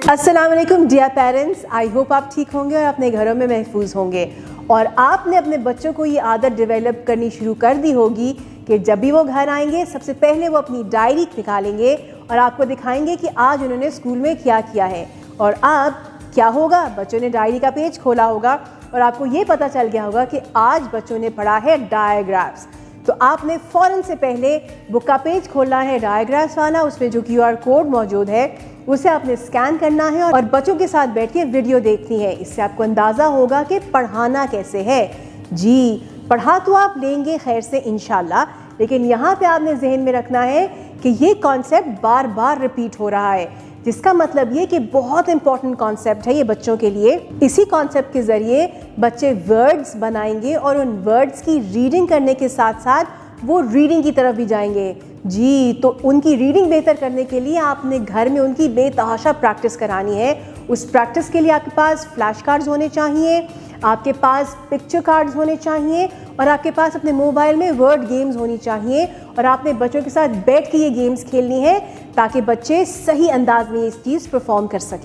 अस्सलाम वालेकुम dear parents, I hope आप ठीक होंगे और अपने घरों में महफूज होंगे। और आपने अपने बच्चों को ये आदत डेवलप करनी शुरू कर दी होगी कि जब भी वो घर आएंगे सबसे पहले वो अपनी डायरी निकालेंगे और आपको दिखाएंगे कि आज उन्होंने स्कूल में क्या किया है। और अब क्या होगा, बच्चों ने डायरी का पेज खोला होगा और आपको ये पता चल गया होगा कि आज बच्चों ने पढ़ा है डायग्राफ्स। तो आपने फ़ौरन से पहले बुक का पेज खोलना है डायग्राफ्स वाला, उसमें जो QR कोड मौजूद है उसे आपने स्कैन करना है और बच्चों के साथ बैठ के वीडियो देखनी है। इससे आपको अंदाज़ा होगा कि पढ़ाना कैसे है। जी, पढ़ा तो आप लेंगे खैर से इंशाल्लाह, लेकिन यहाँ पे आपने जहन में रखना है कि ये कॉन्सेप्ट बार बार रिपीट हो रहा है, जिसका मतलब ये कि बहुत इंपॉर्टेंट कॉन्सेप्ट है ये बच्चों के लिए। इसी कॉन्सेप्ट के ज़रिए बच्चे वर्ड्स बनाएंगे और उन वर्ड्स की रीडिंग करने के साथ साथ वो रीडिंग की तरफ भी जाएंगे। जी, तो उनकी रीडिंग बेहतर करने के लिए आपने घर में उनकी बेतहाशा प्रैक्टिस करानी है। उस प्रैक्टिस के लिए आपके पास फ्लैश कार्ड्स होने चाहिए, आपके पास पिक्चर कार्ड्स होने चाहिए और आपके पास अपने मोबाइल में वर्ड गेम्स होनी चाहिए। और आपने बच्चों के साथ बैठ के ये गेम्स खेलनी है ताकि बच्चे सही अंदाज में इस चीज़ परफॉर्म कर सकें।